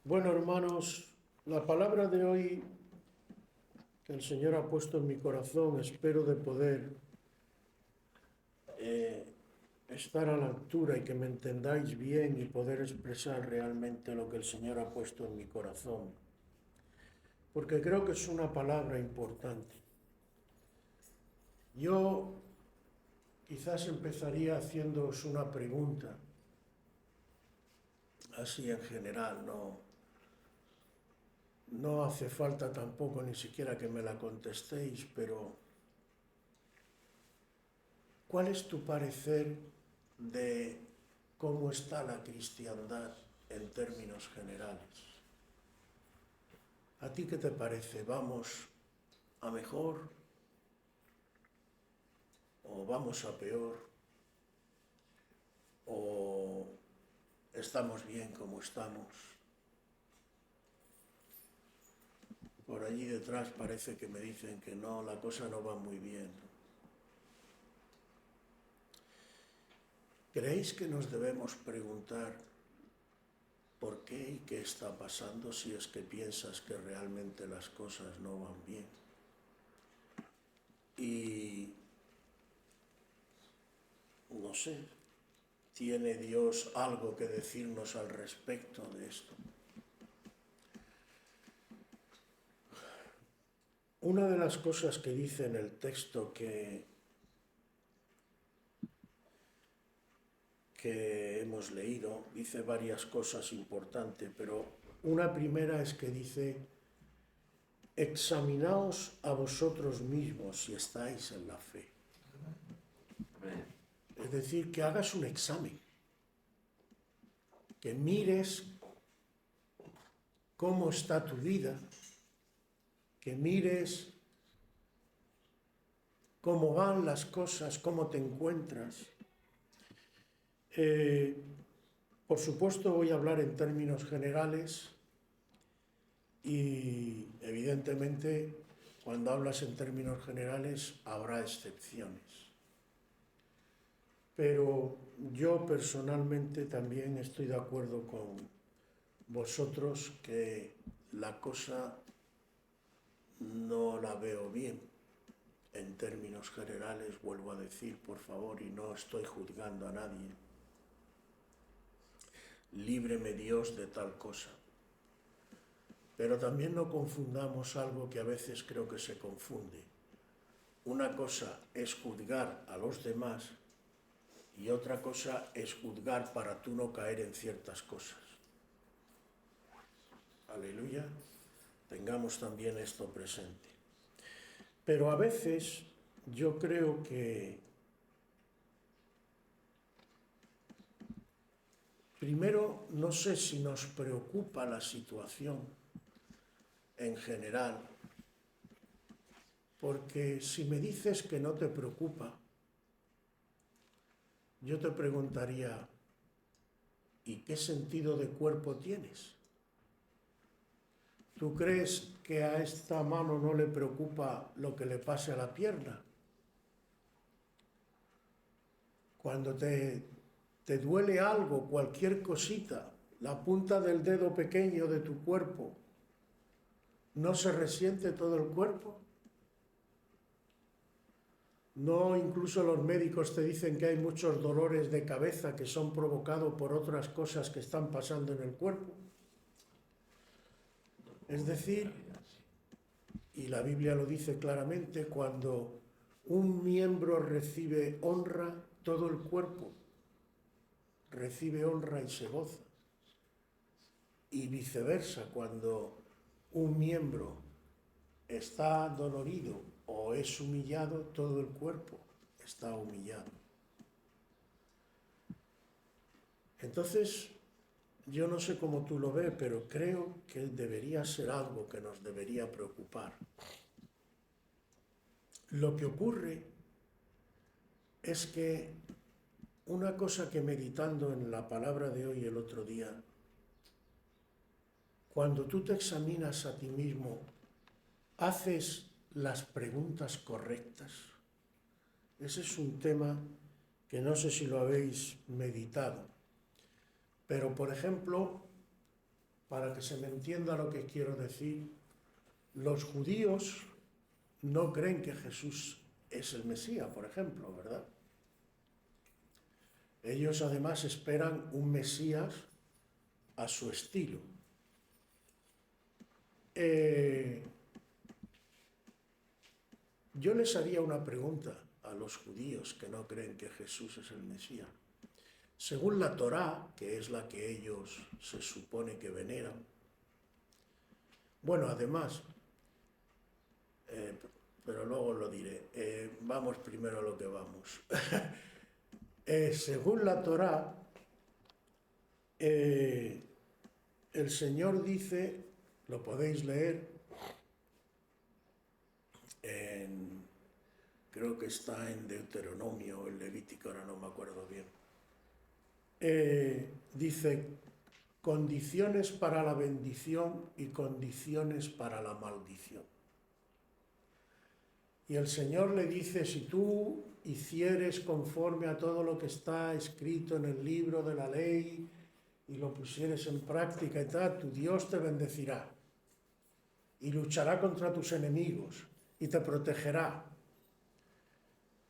Bueno, hermanos, la palabra de hoy que el Señor ha puesto en mi corazón, espero de poder estar a la altura y que me entendáis bien y poder expresar realmente lo que el Señor ha puesto en mi corazón, porque creo que es una palabra importante. Yo quizás empezaría haciéndoos una pregunta, así en general, no hace falta tampoco ni siquiera que me la contestéis, pero ¿cuál es tu parecer de cómo está la cristiandad en términos generales? ¿A ti qué te parece? ¿Vamos a mejor o vamos a peor? ¿O estamos bien como estamos? Por allí detrás parece que me dicen que no, la cosa no va muy bien. ¿Creéis que nos debemos preguntar por qué y qué está pasando si es que piensas que realmente las cosas no van bien? Y no sé, ¿tiene Dios algo que decirnos al respecto de esto? Una de las cosas que dice en el texto que hemos leído, dice varias cosas importantes, pero una primera es que dice: examinaos a vosotros mismos si estáis en la fe. Es decir, que hagas un examen, que mires cómo está tu vida, que mires cómo van las cosas, cómo te encuentras. Por supuesto voy a hablar en términos generales y evidentemente cuando hablas en términos generales habrá excepciones. Pero yo personalmente también estoy de acuerdo con vosotros que la cosa no la veo bien. En términos generales, vuelvo a decir, por favor, y no estoy juzgando a nadie, líbreme Dios de tal cosa. Pero también no confundamos algo que a veces creo que se confunde. Una cosa es juzgar a los demás y otra cosa es juzgar para tú no caer en ciertas cosas. Aleluya. Tengamos también esto presente. Pero a veces yo creo que primero no sé si nos preocupa la situación en general, porque si me dices que no te preocupa, yo te preguntaría: ¿y qué sentido de cuerpo tienes? ¿Tú crees que a esta mano no le preocupa lo que le pase a la pierna? Cuando te duele algo, cualquier cosita, la punta del dedo pequeño de tu cuerpo, ¿no se resiente todo el cuerpo? No, incluso los médicos te dicen que hay muchos dolores de cabeza que son provocados por otras cosas que están pasando en el cuerpo. Es decir, y la Biblia lo dice claramente, cuando un miembro recibe honra, todo el cuerpo recibe honra y se goza. Y viceversa, cuando un miembro está dolorido o es humillado, todo el cuerpo está humillado. Entonces, yo no sé cómo tú lo ves, pero creo que debería ser algo que nos debería preocupar. Lo que ocurre es que una cosa que meditando en la palabra de hoy el otro día, cuando tú te examinas a ti mismo, haces las preguntas correctas. Ese es un tema que no sé si lo habéis meditado. Pero, por ejemplo, para que se me entienda lo que quiero decir, los judíos no creen que Jesús es el Mesías, por ejemplo, ¿verdad? Ellos además esperan un Mesías a su estilo. Yo les haría una pregunta a los judíos que no creen que Jesús es el Mesías. Según la Torá, que es la que ellos se supone que veneran, bueno, además, pero luego lo diré, vamos primero a lo que vamos. Según la Torá, el Señor dice, lo podéis leer, creo que está en Deuteronomio o en Levítico, ahora no me acuerdo bien. Dice, condiciones para la bendición y condiciones para la maldición. Y el Señor le dice, si tú hicieres conforme a todo lo que está escrito en el libro de la ley y lo pusieres en práctica y tal, tu Dios te bendecirá y luchará contra tus enemigos y te protegerá.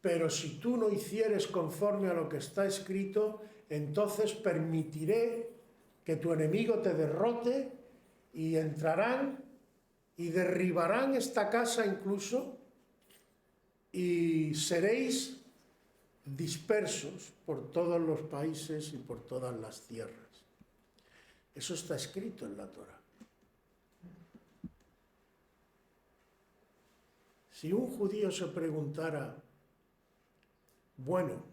Pero si tú no hicieres conforme a lo que está escrito, entonces permitiré que tu enemigo te derrote y entrarán y derribarán esta casa incluso y seréis dispersos por todos los países y por todas las tierras. Eso está escrito en la Torá. Si un judío se preguntara, bueno,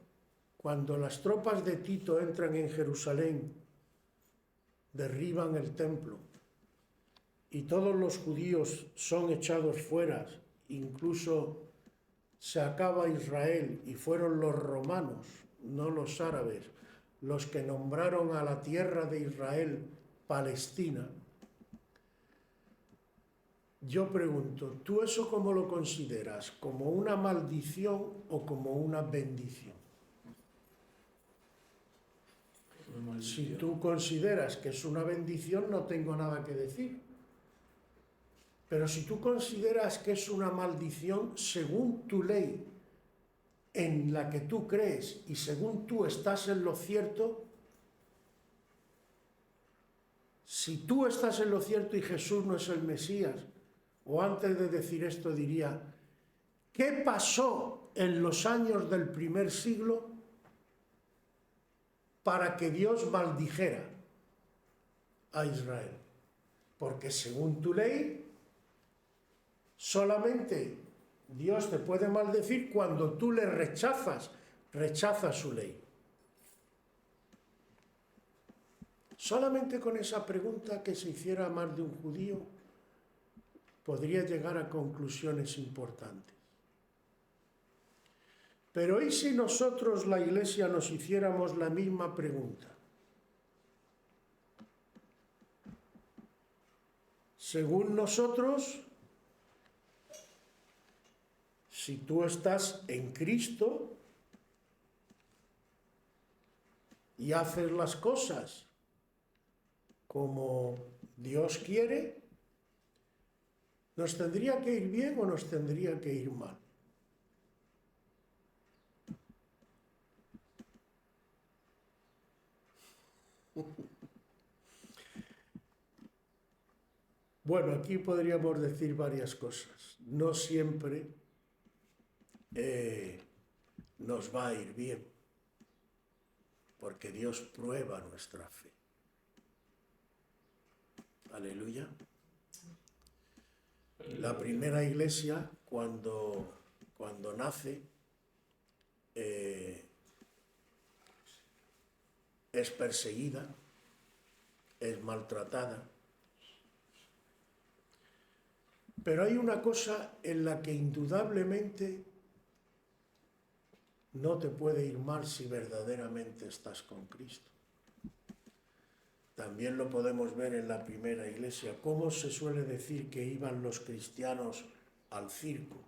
cuando las tropas de Tito entran en Jerusalén, derriban el templo y todos los judíos son echados fuera, incluso se acaba Israel y fueron los romanos, no los árabes, los que nombraron a la tierra de Israel Palestina. Yo pregunto, ¿tú eso cómo lo consideras? ¿Como una maldición o como una bendición? Si tú consideras que es una bendición, no tengo nada que decir. Pero si tú consideras que es una maldición, según tu ley en la que tú crees y según tú estás en lo cierto, si tú estás en lo cierto y Jesús no es el Mesías, o antes de decir esto diría, ¿qué pasó en los años del primer siglo para que Dios maldijera a Israel? Porque según tu ley, solamente Dios te puede maldecir cuando tú le rechazas su ley. Solamente con esa pregunta que se hiciera a más de un judío, podría llegar a conclusiones importantes. Pero ¿y si nosotros, la Iglesia, nos hiciéramos la misma pregunta? Según nosotros, si tú estás en Cristo y haces las cosas como Dios quiere, ¿nos tendría que ir bien o nos tendría que ir mal? Bueno, aquí podríamos decir varias cosas. No siempre nos va a ir bien, porque Dios prueba nuestra fe. Aleluya. La primera iglesia, cuando nace, es perseguida, es maltratada. Pero hay una cosa en la que indudablemente no te puede ir mal si verdaderamente estás con Cristo. También lo podemos ver en la primera iglesia. ¿Cómo se suele decir que iban los cristianos al circo?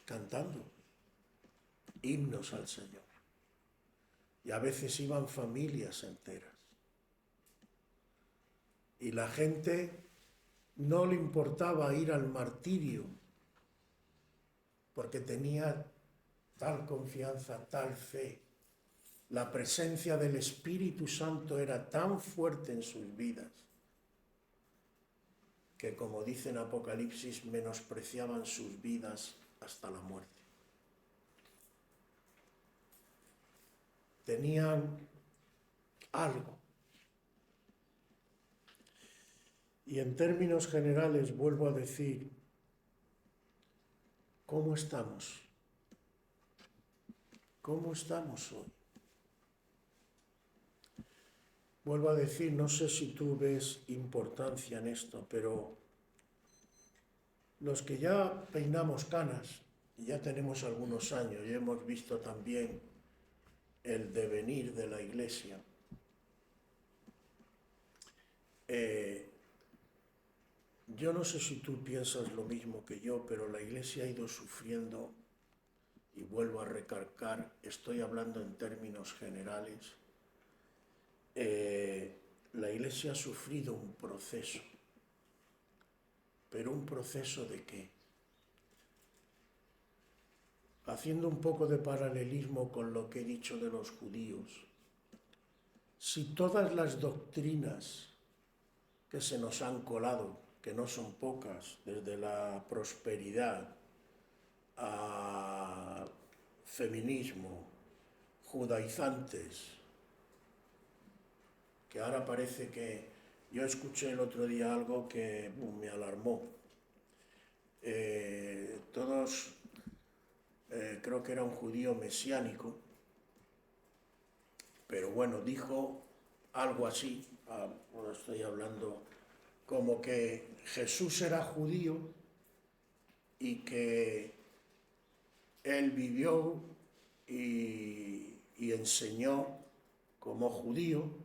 Cantando himnos al Señor. Y a veces iban familias enteras. Y la gente no le importaba ir al martirio porque tenía tal confianza, tal fe. La presencia del Espíritu Santo era tan fuerte en sus vidas que, como dice en Apocalipsis, menospreciaban sus vidas hasta la muerte. Tenían algo. Y en términos generales vuelvo a decir, ¿cómo estamos? ¿Cómo estamos hoy? Vuelvo a decir, no sé si tú ves importancia en esto, pero los que ya peinamos canas, y ya tenemos algunos años, y hemos visto también el devenir de la Iglesia, yo no sé si tú piensas lo mismo que yo, pero la Iglesia ha ido sufriendo, y vuelvo a recalcar, estoy hablando en términos generales, la Iglesia ha sufrido un proceso. ¿Pero un proceso de qué? Haciendo un poco de paralelismo con lo que he dicho de los judíos, si todas las doctrinas que se nos han colado, que no son pocas, desde la prosperidad a feminismo, judaizantes, que ahora parece que... Yo escuché el otro día algo que me alarmó. Creo que era un judío mesiánico, pero bueno, dijo algo así, bueno, estoy hablando como que Jesús era judío y que él vivió y enseñó como judío,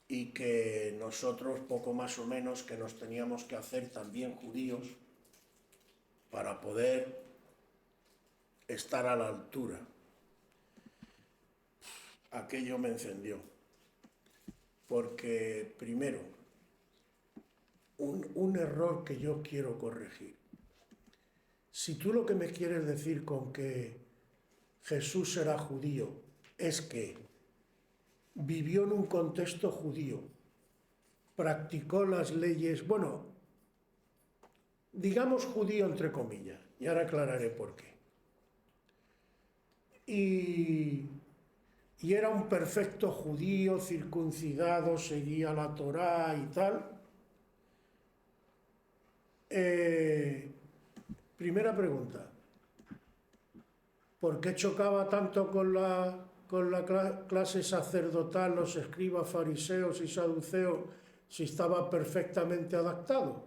y que nosotros poco más o menos que nos teníamos que hacer también judíos para poder estar a la altura. Aquello me encendió, porque primero, un error que yo quiero corregir. Si tú lo que me quieres decir con que Jesús era judío es que vivió en un contexto judío, practicó las leyes, bueno, digamos judío entre comillas, y ahora aclararé por qué. Y era un perfecto judío, circuncidado, seguía la Torá y tal. Primera pregunta, ¿por qué chocaba tanto con la clase sacerdotal, los escribas, fariseos y saduceos, si estaba perfectamente adaptado?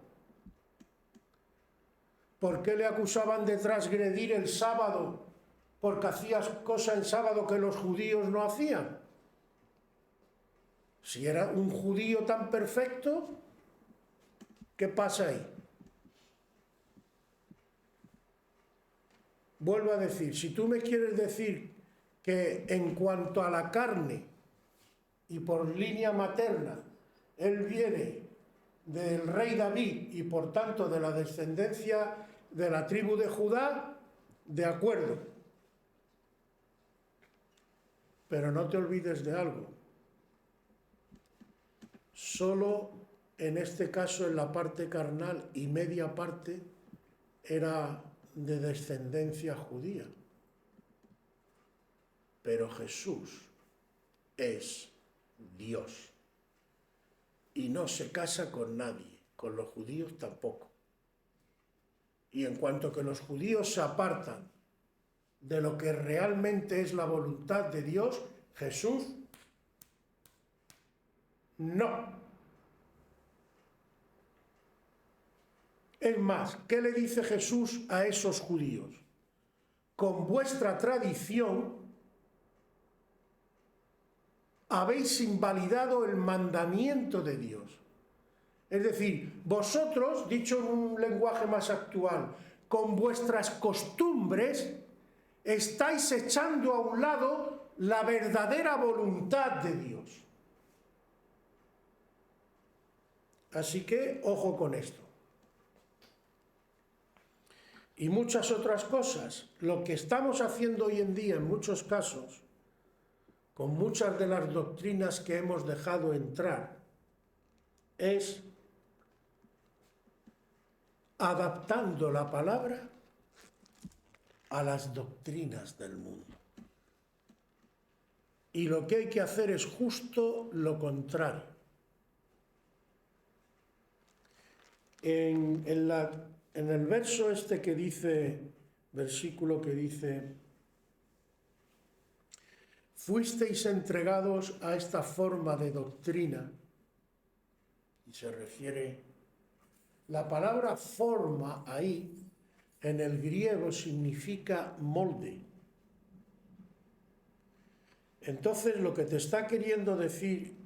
¿Por qué le acusaban de transgredir el sábado porque hacías cosas en sábado que los judíos no hacían? Si era un judío tan perfecto, ¿qué pasa ahí? Vuelvo a decir, si tú me quieres decir que en cuanto a la carne y por línea materna, él viene del rey David y por tanto de la descendencia de la tribu de Judá, de acuerdo. Pero no te olvides de algo. Solo en este caso en la parte carnal y media parte era de descendencia judía. Pero Jesús es Dios y no se casa con nadie, con los judíos tampoco. Y en cuanto que los judíos se apartan de lo que realmente es la voluntad de Dios, Jesús no. Es más, ¿qué le dice Jesús a esos judíos? Con vuestra tradición habéis invalidado el mandamiento de Dios. Es decir, vosotros, dicho en un lenguaje más actual, con vuestras costumbres estáis echando a un lado la verdadera voluntad de Dios. Así que, ojo con esto. Y muchas otras cosas. Lo que estamos haciendo hoy en día, en muchos casos, con muchas de las doctrinas que hemos dejado entrar, es adaptando la palabra a las doctrinas del mundo. Y lo que hay que hacer es justo lo contrario. En el verso este que dice, versículo que dice, fuisteis entregados a esta forma de doctrina, y se refiere, la palabra forma ahí, en el griego significa molde. Entonces lo que te está queriendo decir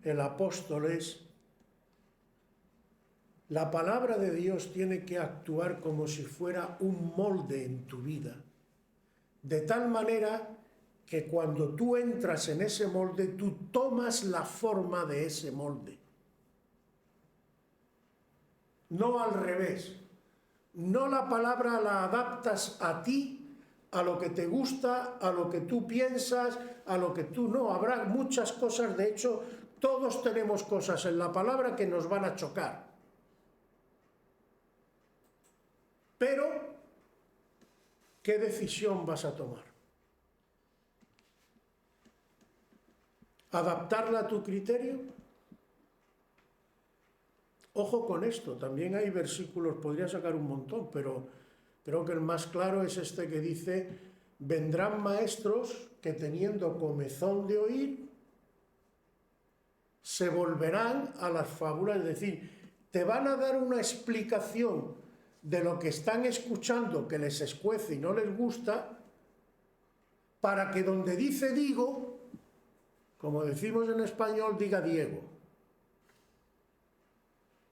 el apóstol es, la palabra de Dios tiene que actuar como si fuera un molde en tu vida, de tal manera que cuando tú entras en ese molde, tú tomas la forma de ese molde. No al revés. No la palabra la adaptas a ti, a lo que te gusta, a lo que tú piensas, a lo que tú no. Habrá muchas cosas, de hecho, todos tenemos cosas en la palabra que nos van a chocar. Pero, ¿qué decisión vas a tomar? ¿Adaptarla a tu criterio? Ojo con esto, también hay versículos, podría sacar un montón, pero creo que el más claro es este que dice, vendrán maestros que teniendo comezón de oír, se volverán a las fábulas, es decir, te van a dar una explicación de lo que están escuchando que les escuece y no les gusta, para que donde dice digo, como decimos en español, diga Diego.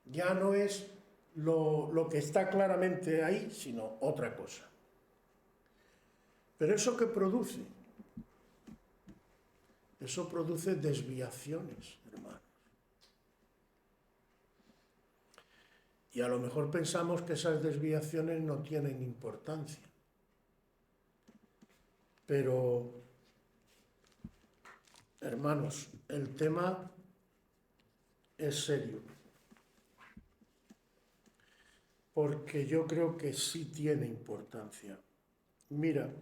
Ya no es lo que está claramente ahí, sino otra cosa. Pero ¿eso qué produce? Eso produce desviaciones, hermanos. Y a lo mejor pensamos que esas desviaciones no tienen importancia. Pero, hermanos, el tema es serio. Porque yo creo que sí tiene importancia. Mira,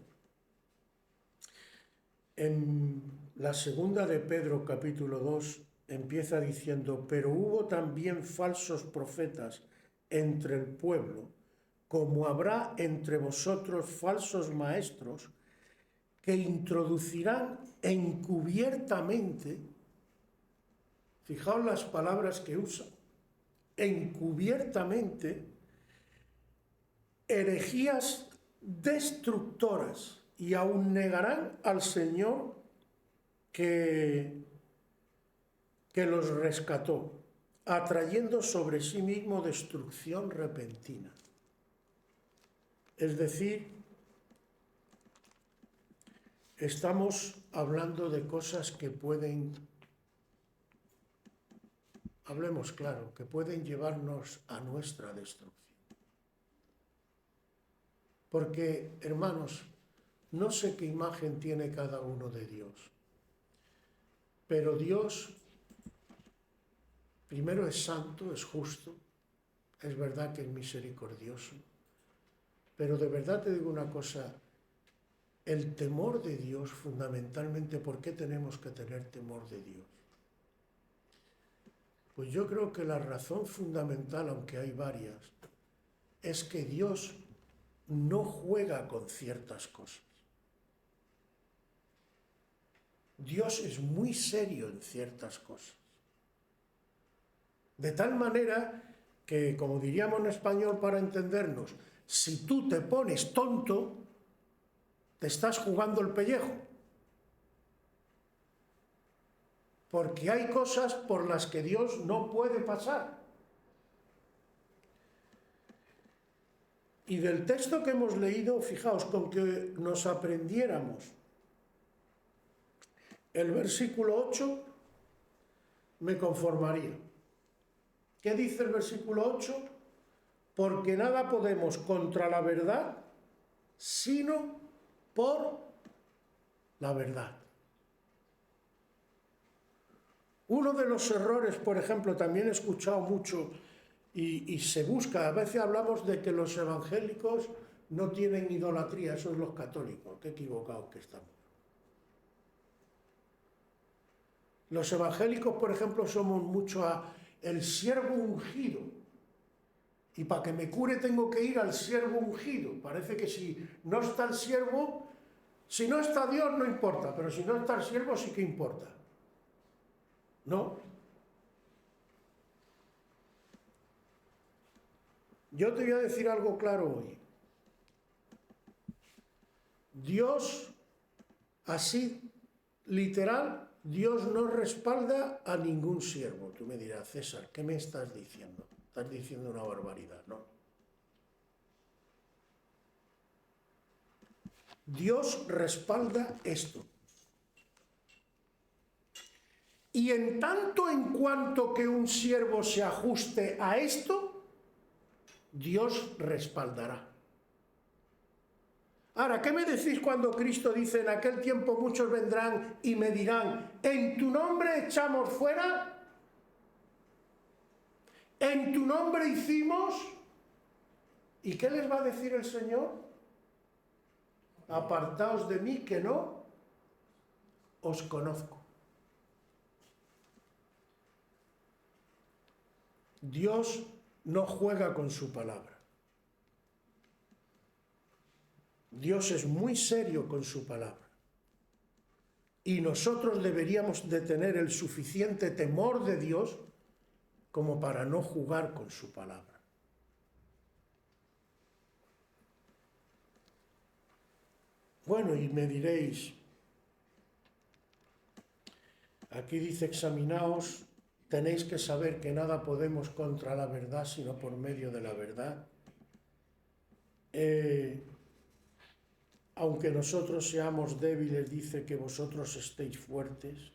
en la segunda de Pedro, capítulo 2, empieza diciendo, pero hubo también falsos profetas entre el pueblo, como habrá entre vosotros falsos maestros que introducirán encubiertamente, fijaos las palabras que usa, encubiertamente, herejías destructoras, y aún negarán al Señor que los rescató, atrayendo sobre sí mismo destrucción repentina. Es decir, estamos hablando de cosas que pueden, hablemos claro, que pueden llevarnos a nuestra destrucción. Porque, hermanos, no sé qué imagen tiene cada uno de Dios, pero Dios primero es santo, es justo, es verdad que es misericordioso, pero de verdad te digo una cosa, el temor de Dios fundamentalmente, ¿por qué tenemos que tener temor de Dios? Pues yo creo que la razón fundamental, aunque hay varias, es que Dios no juega con ciertas cosas. Dios es muy serio en ciertas cosas. De tal manera que, como diríamos en español para entendernos, si tú te pones tonto, te estás jugando el pellejo. Porque hay cosas por las que Dios no puede pasar. Y del texto que hemos leído, fijaos, con que nos aprendiéramos el versículo 8, me conformaría. ¿Qué dice el versículo 8? Porque nada podemos contra la verdad, sino por la verdad. Uno de los errores, por ejemplo, también he escuchado mucho y se busca, a veces hablamos de que los evangélicos no tienen idolatría, eso es los católicos, qué equivocados que estamos. Los evangélicos, por ejemplo, somos mucho a el siervo ungido. Y para que me cure tengo que ir al siervo ungido. Parece que si no está el siervo, si no está Dios no importa, pero si no está el siervo sí que importa. ¿No? Yo te voy a decir algo claro hoy. Dios, así, literal, Dios no respalda a ningún siervo. Tú me dirás, César, ¿qué me estás diciendo? Estás diciendo una barbaridad, ¿no? Dios respalda esto. Y en tanto en cuanto que un siervo se ajuste a esto, Dios respaldará. Ahora, ¿qué me decís cuando Cristo dice, en aquel tiempo muchos vendrán y me dirán, en tu nombre echamos fuera? ¿En tu nombre hicimos? ¿Y qué les va a decir el Señor? Apartaos de mí que no os conozco. Dios no juega con su palabra. Dios es muy serio con su palabra. Y nosotros deberíamos de tener el suficiente temor de Dios como para no jugar con su palabra. Bueno, y me diréis, aquí dice examinaos, tenéis que saber que nada podemos contra la verdad sino por medio de la verdad. Aunque nosotros seamos débiles, dice que vosotros estéis fuertes,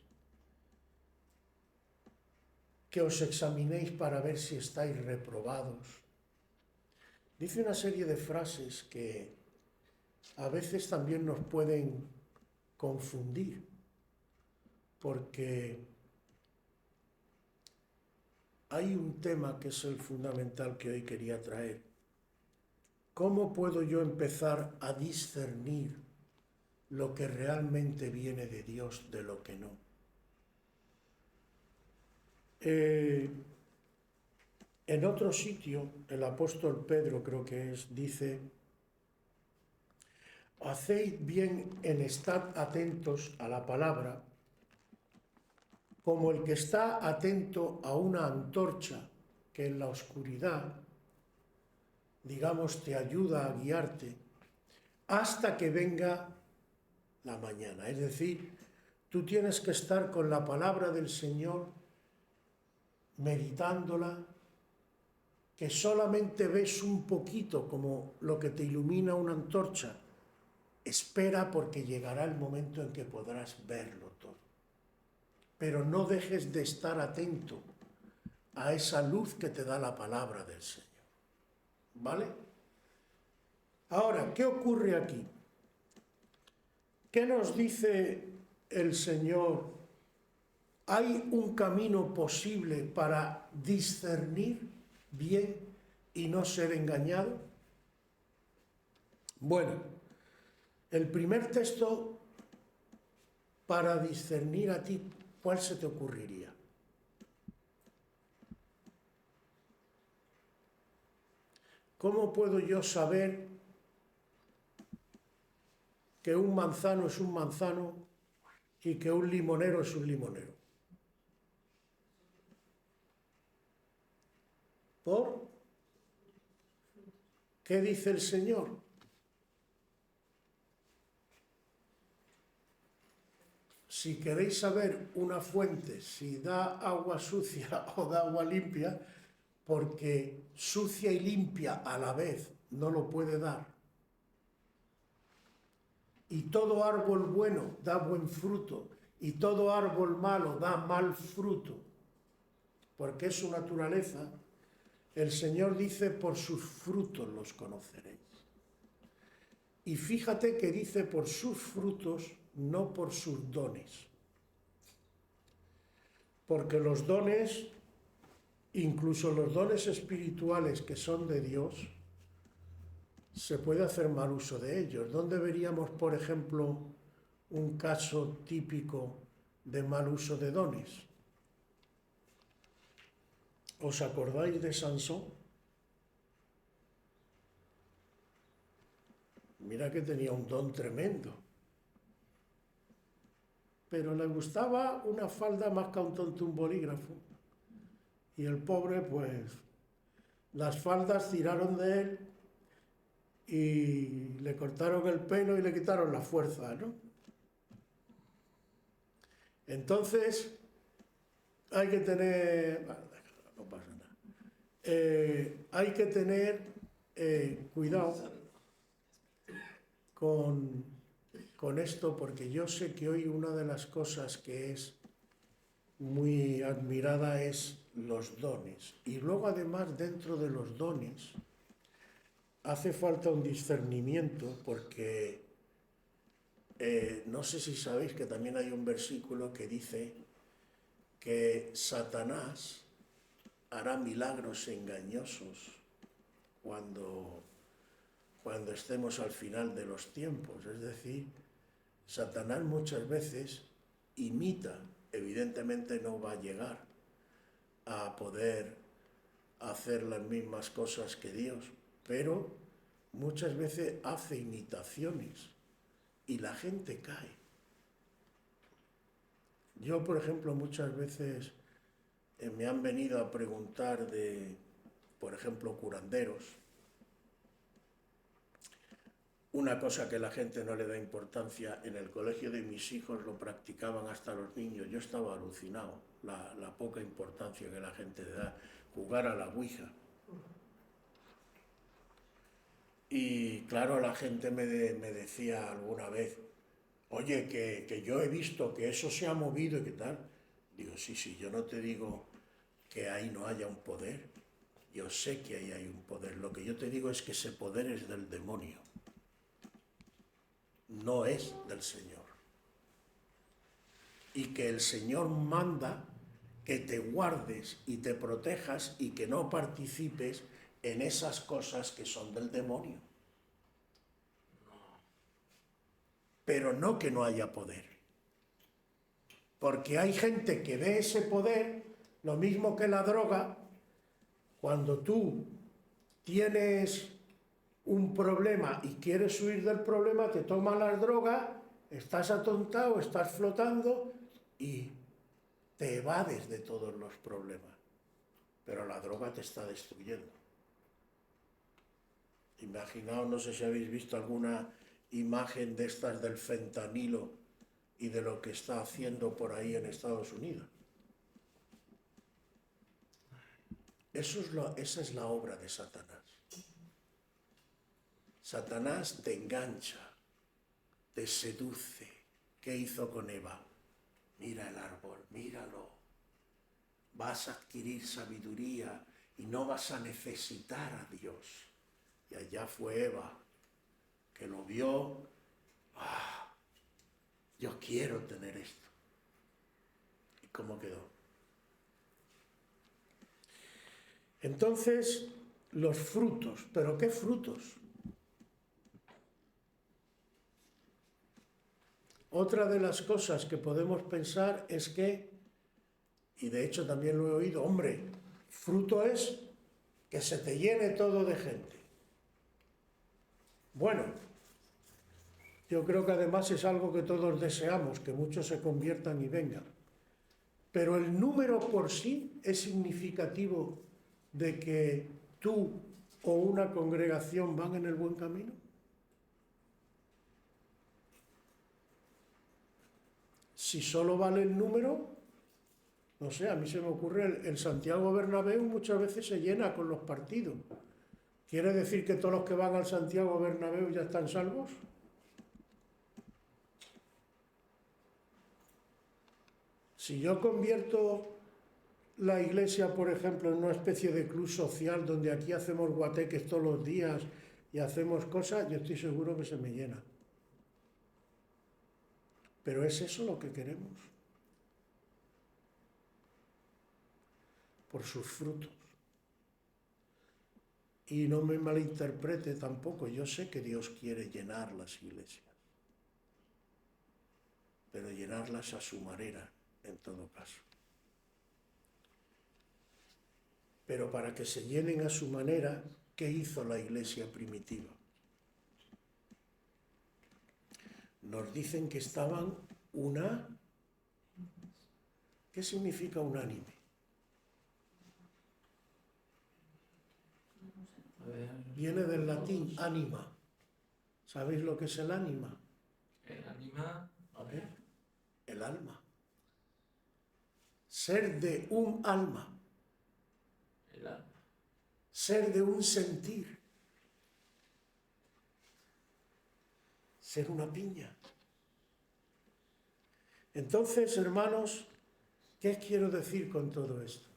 que os examinéis para ver si estáis reprobados. Dice una serie de frases que a veces también nos pueden confundir, porque hay un tema que es el fundamental que hoy quería traer. ¿Cómo puedo yo empezar a discernir lo que realmente viene de Dios de lo que no? En otro sitio, el apóstol Pedro creo que es, dice, hacéis bien en estar atentos a la palabra, como el que está atento a una antorcha que en la oscuridad, digamos, te ayuda a guiarte hasta que venga la mañana. Es decir, tú tienes que estar con la palabra del Señor, meditándola, que solamente ves un poquito como lo que te ilumina una antorcha. Espera porque llegará el momento en que podrás verlo todo. Pero no dejes de estar atento a esa luz que te da la palabra del Señor. ¿Vale? Ahora, ¿qué ocurre aquí? ¿Qué nos dice el Señor? ¿Hay un camino posible para discernir bien y no ser engañado? Bueno, el primer texto para discernir a ti, ¿cuál se te ocurriría? ¿Cómo puedo yo saber que un manzano es un manzano y que un limonero es un limonero? ¿Por? ¿Qué dice el Señor? Si queréis saber una fuente, si da agua sucia o da agua limpia, porque sucia y limpia a la vez no lo puede dar. Y todo árbol bueno da buen fruto, y todo árbol malo da mal fruto. porque es su naturaleza, el Señor dice, por sus frutos los conoceréis. Y fíjate que dice por sus frutos, no por sus dones. Porque los dones, incluso los dones espirituales que son de Dios, se puede hacer mal uso de ellos. ¿Dónde veríamos, por ejemplo, un caso típico de mal uso de dones? ¿Os acordáis de Sansón? Mira que tenía un don tremendo, pero le gustaba una falda más que a un tonto un bolígrafo. Y el pobre, pues, las faldas tiraron de él y le cortaron el pelo y le quitaron la fuerza, ¿no? Entonces, hay que tener... Bueno, no pasa nada. Hay que tener cuidado con esto, porque yo sé que hoy una de las cosas que es muy admirada es los dones. Y luego además dentro de los dones hace falta un discernimiento, porque no sé si sabéis que también hay un versículo que dice que Satanás hará milagros engañosos cuando estemos al final de los tiempos. Es decir, Satanás muchas veces imita, evidentemente no va a llegar a poder hacer las mismas cosas que Dios, pero muchas veces hace imitaciones y la gente cae. Yo, por ejemplo, muchas veces me han venido a preguntar de, por ejemplo, curanderos, una cosa que la gente no le da importancia. En el colegio de mis hijos lo practicaban hasta los niños. Yo estaba alucinado, la poca importancia que la gente le da, jugar a la ouija. Y claro, la gente me decía alguna vez, oye, que yo he visto que eso se ha movido y qué tal. Digo, sí, yo no te digo que ahí no haya un poder. Yo sé que ahí hay un poder. Lo que yo te digo es que ese poder es del demonio. No es del Señor. Y que el Señor manda que te guardes y te protejas y que no participes en esas cosas que son del demonio. Pero no que no haya poder. Porque hay gente que ve ese poder, lo mismo que la droga. Cuando tú tienes un problema y quieres huir del problema, te tomas las drogas, estás atontado, estás flotando y te evades de todos los problemas. Pero la droga te está destruyendo. Imaginaos, no sé si habéis visto alguna imagen de estas del fentanilo y de lo que está haciendo por ahí en Estados Unidos. Esa es la obra de Satanás. Satanás te engancha, te seduce. ¿Qué hizo con Eva? Mira el árbol, míralo. Vas a adquirir sabiduría y no vas a necesitar a Dios. Y allá fue Eva, que lo vio. Yo quiero tener esto. ¿Y cómo quedó? Entonces, los frutos. ¿Pero qué frutos? Otra de las cosas que podemos pensar es que, y de hecho también lo he oído, hombre, fruto es que se te llene todo de gente. Bueno, yo creo que además es algo que todos deseamos, que muchos se conviertan y vengan. Pero el número por sí es significativo de que tú o una congregación van en el buen camino. Si solo vale el número, no sé, a mí se me ocurre el Santiago Bernabéu muchas veces se llena con los partidos. ¿Quiere decir que todos los que van al Santiago Bernabéu ya están salvos? Si yo convierto la iglesia, por ejemplo, en una especie de club social donde aquí hacemos guateques todos los días y hacemos cosas, yo estoy seguro que se me llena. Pero ¿es eso lo que queremos? Por sus frutos. Y no me malinterprete tampoco, yo sé que Dios quiere llenar las iglesias, pero llenarlas a su manera, en todo caso. Pero para que se llenen a su manera, ¿qué hizo la iglesia primitiva? Nos dicen que estaban ¿Qué significa unánime? Viene del latín ánima. ¿Sabéis lo que es el ánima? El ánima. A ver, el alma. Ser de un alma. El alma. Ser de un sentir. Ser una piña. Entonces, hermanos, ¿qué quiero decir con todo esto?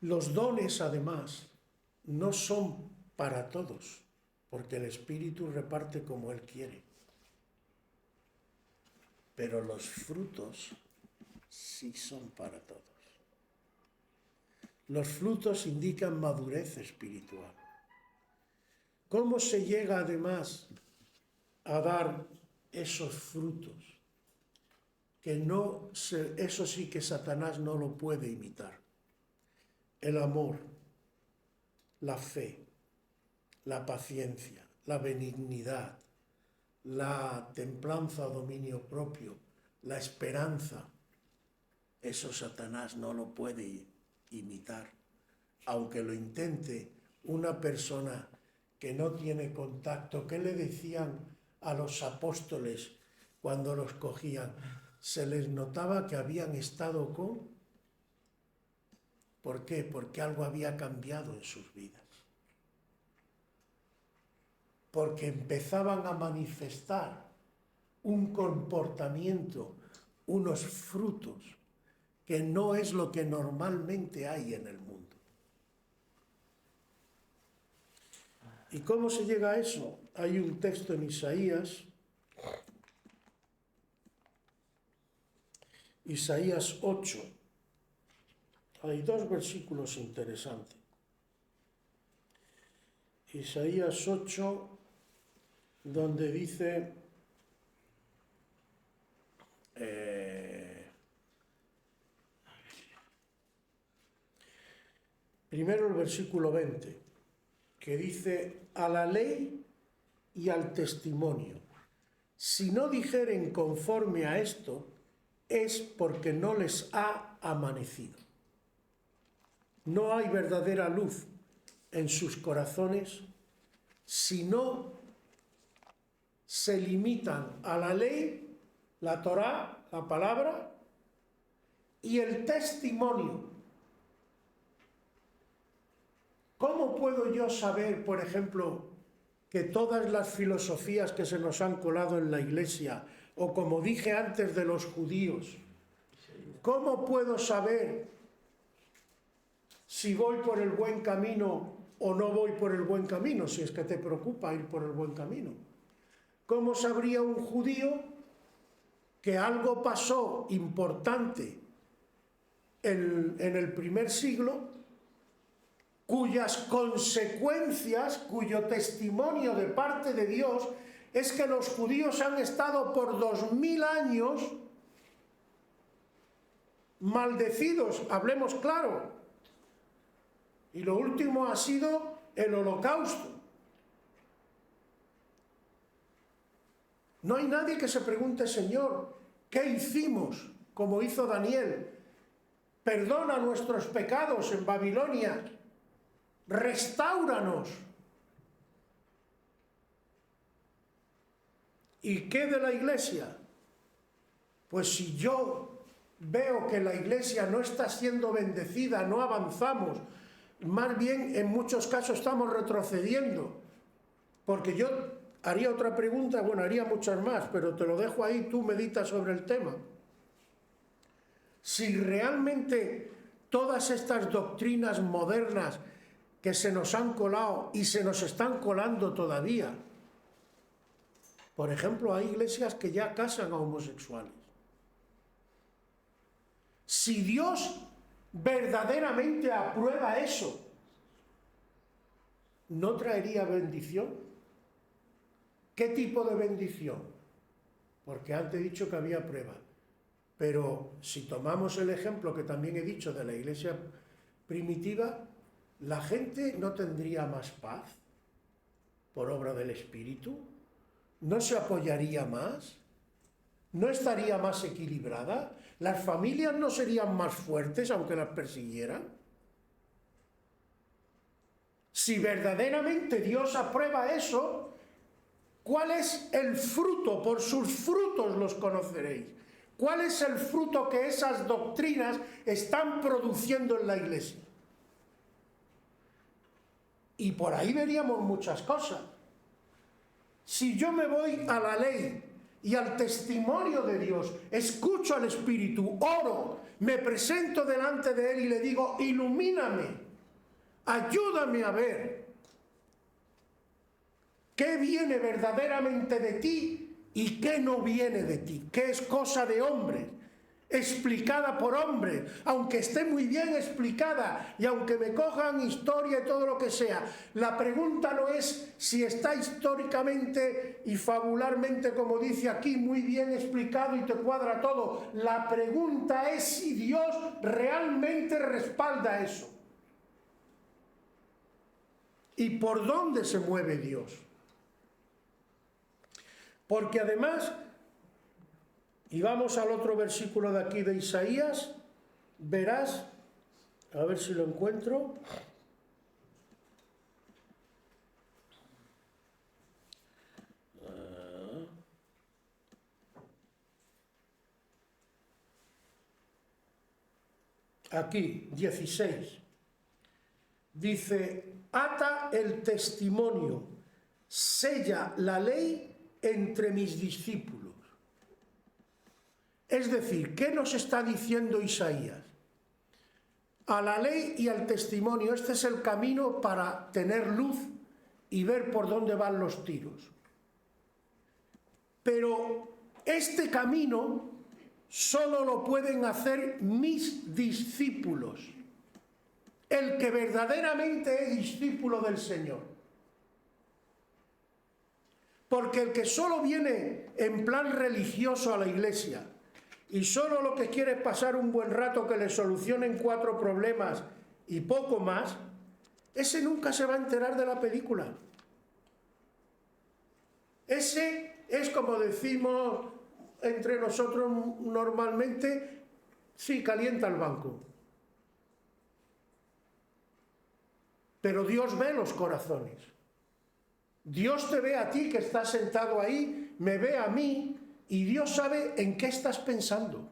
Los dones, además, no son para todos, porque el Espíritu reparte como Él quiere. Pero los frutos sí son para todos. Los frutos indican madurez espiritual. ¿Cómo se llega, además, a dar esos frutos? Eso sí que Satanás no lo puede imitar. El amor, la fe, la paciencia, la benignidad, la templanza o dominio propio, la esperanza. Eso Satanás no lo puede imitar. Aunque lo intente una persona que no tiene contacto. ¿Qué le decían a los apóstoles cuando los cogían? Se les notaba que habían estado con... ¿Por qué? Porque algo había cambiado en sus vidas. Porque empezaban a manifestar un comportamiento, unos frutos, que no es lo que normalmente hay en el mundo. ¿Y cómo se llega a eso? Hay un texto en Isaías 8. Hay 2 versículos interesantes. Isaías 8, donde dice, primero el versículo 20, que dice, a la ley y al testimonio. Si no dijeren conforme a esto, es porque no les ha amanecido. No hay verdadera luz en sus corazones si no se limitan a la ley, la Torá, la palabra, y el testimonio. ¿Cómo puedo yo saber, por ejemplo, que todas las filosofías que se nos han colado en la Iglesia, o como dije antes de los judíos, cómo puedo saber si voy por el buen camino o no voy por el buen camino, si es que te preocupa ir por el buen camino? ¿Cómo sabría un judío que algo pasó importante en el primer siglo, cuyas consecuencias, cuyo testimonio de parte de Dios es que los judíos han estado por 2000 años maldecidos, hablemos claro, y lo último ha sido el Holocausto? No hay nadie que se pregunte, Señor, ¿qué hicimos? Como hizo Daniel, perdona nuestros pecados en Babilonia, restáuranos. ¿Y qué de la Iglesia? Pues si yo veo que la Iglesia no está siendo bendecida, no avanzamos, más bien en muchos casos estamos retrocediendo, porque yo haría otra pregunta, bueno, haría muchas más, pero te lo dejo ahí, tú meditas sobre el tema. si realmente todas estas doctrinas modernas que se nos han colado y se nos están colando todavía, por ejemplo, hay iglesias que ya casan a homosexuales. Si Dios verdaderamente aprueba eso, ¿no traería bendición? ¿Qué tipo de bendición? Porque antes he dicho que había prueba. Pero si tomamos el ejemplo que también he dicho de la iglesia primitiva, la gente no tendría más paz por obra del Espíritu, no se apoyaría más, no estaría más equilibrada, las familias no serían más fuertes aunque las persiguieran. Si verdaderamente Dios aprueba eso, ¿cuál es el fruto? Por sus frutos los conoceréis. ¿Cuál es el fruto que esas doctrinas están produciendo en la iglesia? Y por ahí veríamos muchas cosas. Si yo me voy a la ley y al testimonio de Dios, escucho al Espíritu, oro, me presento delante de Él y le digo, ilumíname, ayúdame a ver qué viene verdaderamente de ti y qué no viene de ti, qué es cosa de hombres, explicada por hombres, aunque esté muy bien explicada y aunque me cojan historia y todo lo que sea. La pregunta no es si está históricamente y fabularmente, como dice aquí, muy bien explicado y te cuadra todo. La pregunta es si Dios realmente respalda eso. ¿Y por dónde se mueve Dios? Porque además, y vamos al otro versículo de aquí de Isaías, verás, a ver si lo encuentro. Aquí, 16. Dice, ata el testimonio, sella la ley entre mis discípulos. Es decir, ¿qué nos está diciendo Isaías? A la ley y al testimonio, este es el camino para tener luz y ver por dónde van los tiros. Pero este camino solo lo pueden hacer mis discípulos, el que verdaderamente es discípulo del Señor. Porque el que solo viene en plan religioso a la iglesia y solo lo que quiere es pasar un buen rato, que le solucionen 4 problemas y poco más, ese nunca se va a enterar de la película. Ese es, como decimos entre nosotros normalmente, sí, calienta el banco. Pero Dios ve los corazones. Dios te ve a ti que estás sentado ahí, me ve a mí, y Dios sabe en qué estás pensando.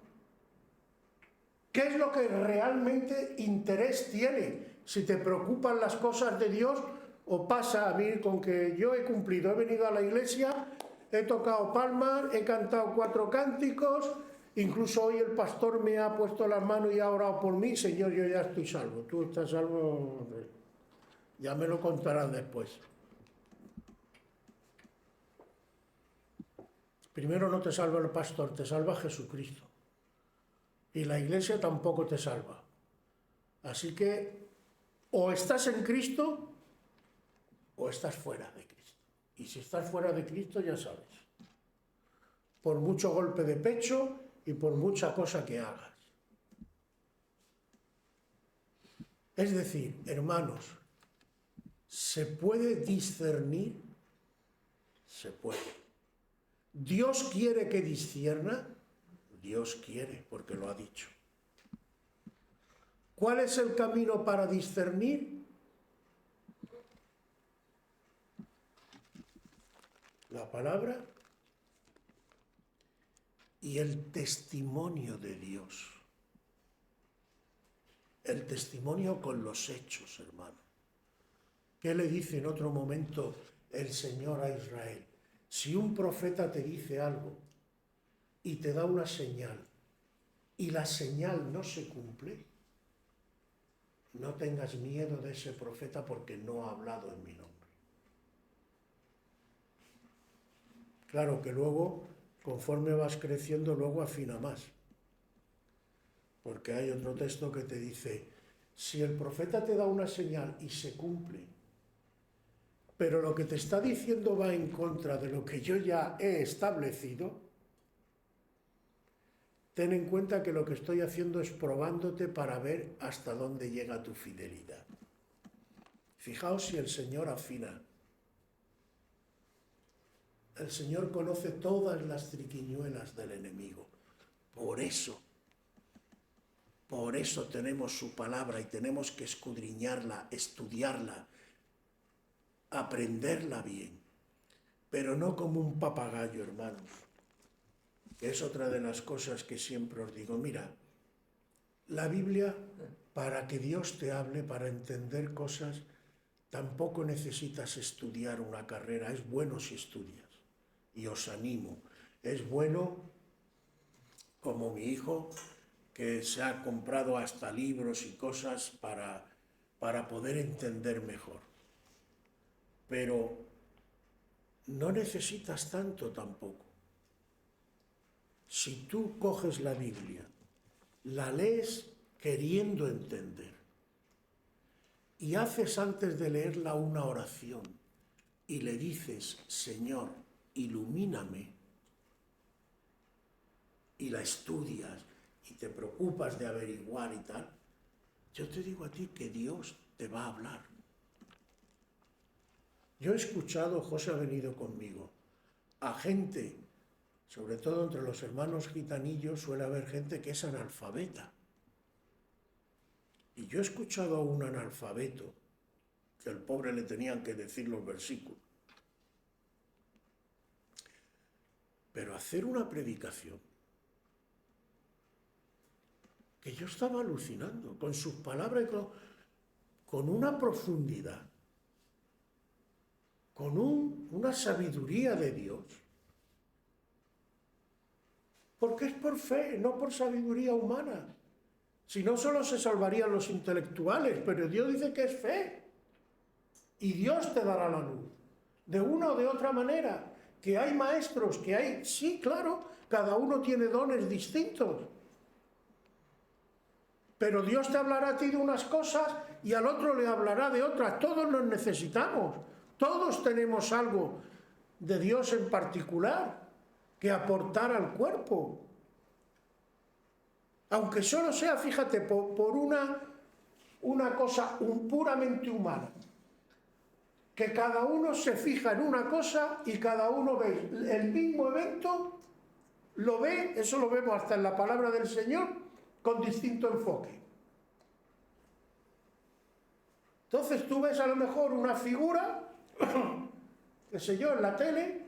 ¿Qué es lo que realmente interés tiene? Si te preocupan las cosas de Dios, o pasa a mí con que yo he cumplido, he venido a la iglesia, he tocado palmas, he cantado 4 cánticos, incluso hoy el pastor me ha puesto las manos y ha orado por mí, Señor, yo ya estoy salvo, tú estás salvo, ya me lo contarás después. Primero no te salva el pastor, te salva Jesucristo. Y la iglesia tampoco te salva. Así que o estás en Cristo o estás fuera de Cristo. Y si estás fuera de Cristo, ya sabes, por mucho golpe de pecho y por mucha cosa que hagas. Es decir, hermanos, ¿se puede discernir? Se puede. ¿Dios quiere que discierna? Dios quiere, porque lo ha dicho. ¿Cuál es el camino para discernir? La palabra y el testimonio de Dios. El testimonio con los hechos, hermano. ¿Qué le dice en otro momento el Señor a Israel? Si un profeta te dice algo y te da una señal y la señal no se cumple, no tengas miedo de ese profeta porque no ha hablado en mi nombre. Claro que luego, conforme vas creciendo, luego afina más. Porque hay otro texto que te dice, si el profeta te da una señal y se cumple, pero lo que te está diciendo va en contra de lo que yo ya he establecido, ten en cuenta que lo que estoy haciendo es probándote para ver hasta dónde llega tu fidelidad. Fijaos si el Señor afina. El Señor conoce todas las triquiñuelas del enemigo. Por eso tenemos su palabra y tenemos que escudriñarla, estudiarla, aprenderla bien, pero no como un papagayo, hermanos. Que es otra de las cosas que siempre os digo. Mira, la Biblia, para que Dios te hable, para entender cosas, tampoco necesitas estudiar una carrera. Es bueno si estudias. Y os animo. Es bueno, como mi hijo, que se ha comprado hasta libros y cosas para poder entender mejor. Pero no necesitas tanto tampoco. Si tú coges la Biblia, la lees queriendo entender y haces antes de leerla una oración y le dices, Señor, ilumíname, y la estudias y te preocupas de averiguar y tal, yo te digo a ti que Dios te va a hablar. Yo he escuchado, José ha venido conmigo, a gente, sobre todo entre los hermanos gitanillos suele haber gente que es analfabeta. Y yo he escuchado a un analfabeto, que al pobre le tenían que decir los versículos. Pero hacer una predicación, que yo estaba alucinando, con sus palabras y con una profundidad, con una sabiduría de Dios. Porque es por fe, no por sabiduría humana. Si no, solo se salvarían los intelectuales, pero Dios dice que es fe. Y Dios te dará la luz, de una o de otra manera. Que hay maestros, que hay... Sí, claro, cada uno tiene dones distintos. Pero Dios te hablará a ti de unas cosas y al otro le hablará de otras. Todos nos necesitamos. Todos tenemos algo de Dios en particular que aportar al cuerpo. Aunque solo sea, fíjate, por una cosa puramente humana. Que cada uno se fija en una cosa y cada uno ve el mismo evento, lo ve, eso lo vemos hasta en la palabra del Señor, con distinto enfoque. Entonces tú ves a lo mejor una figura, qué sé yo, en la tele,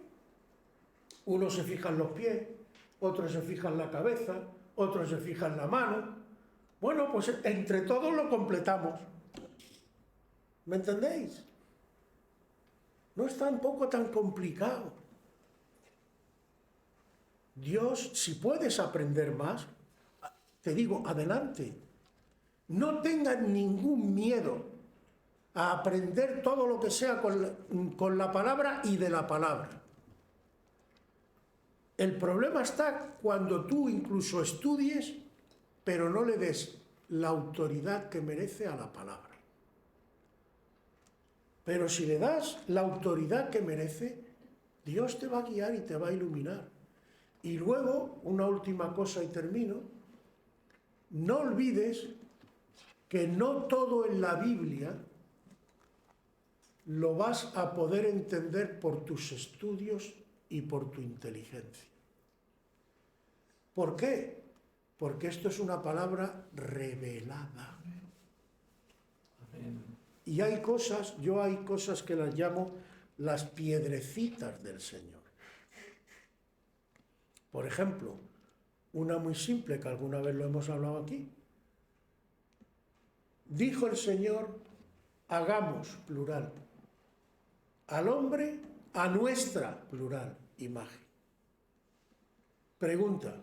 uno se fija en los pies, otro se fija en la cabeza, otro se fija en la mano. Bueno, pues entre todos lo completamos. ¿Me entendéis? No es tampoco tan complicado. Dios, si puedes aprender más, te digo, adelante. No tengas ningún miedo a aprender todo lo que sea con la palabra y de la palabra. El problema está cuando tú incluso estudies, pero no le des la autoridad que merece a la palabra. Pero si le das la autoridad que merece, Dios te va a guiar y te va a iluminar. Y luego, una última cosa y termino, no olvides que no todo en la Biblia lo vas a poder entender por tus estudios y por tu inteligencia. ¿Por qué? Porque esto es una palabra revelada. Amén. Y hay cosas que las llamo las piedrecitas del Señor. Por ejemplo, una muy simple que alguna vez lo hemos hablado aquí. Dijo el Señor, hagamos, plural, al hombre a nuestra, plural, imagen. Pregunta,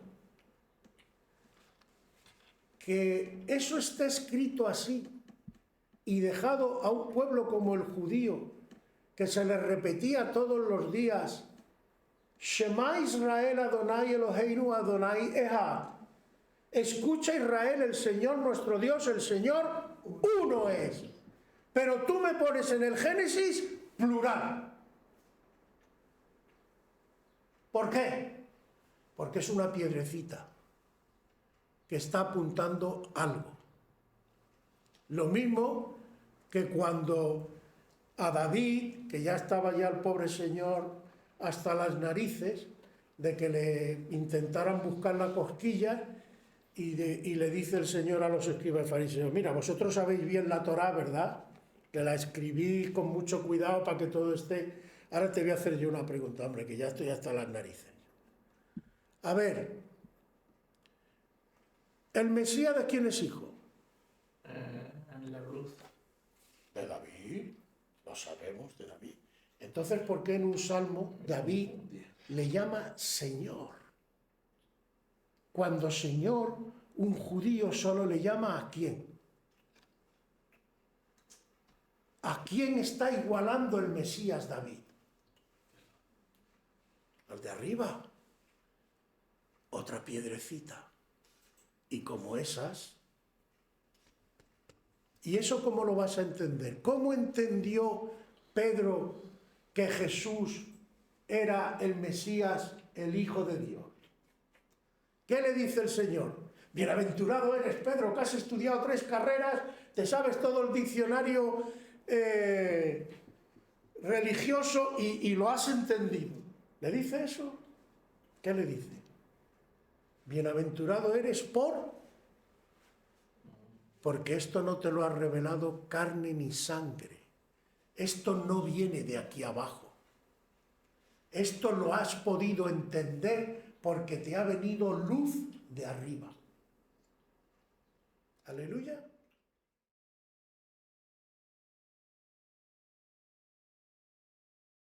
que eso esté escrito así y dejado a un pueblo como el judío, que se le repetía todos los días, Shema Israel Adonai Eloheinu Adonai Echad. Escucha Israel, el Señor nuestro Dios, el Señor uno es. Pero tú me pones en el Génesis plural. ¿Por qué? Porque es una piedrecita que está apuntando algo. Lo mismo que cuando a David, que ya estaba ya el pobre señor hasta las narices de que le intentaran buscar la cosquilla, y le dice el Señor a los escribas y fariseos, mira, vosotros sabéis bien la Torá, ¿verdad? Que la escribí con mucho cuidado para que todo esté. Ahora te voy a hacer yo una pregunta, hombre, que ya estoy hasta las narices. A ver, ¿el Mesías de quién es hijo? En la cruz. De David, lo sabemos, de David. Entonces, ¿por qué en un salmo David le llama Señor? Cuando Señor, un judío solo le llama ¿a quién? ¿A quién está igualando el Mesías David? Al de arriba. Otra piedrecita. Y como esas. ¿Y eso cómo lo vas a entender? ¿Cómo entendió Pedro que Jesús era el Mesías, el Hijo de Dios? ¿Qué le dice el Señor? Bienaventurado eres, Pedro, que has estudiado 3 carreras, te sabes todo el diccionario religioso y lo has entendido. ¿Le dice eso? ¿Qué le dice? Bienaventurado eres porque esto no te lo ha revelado carne ni sangre. Esto no viene de aquí abajo. Esto lo has podido entender porque te ha venido luz de arriba. Aleluya.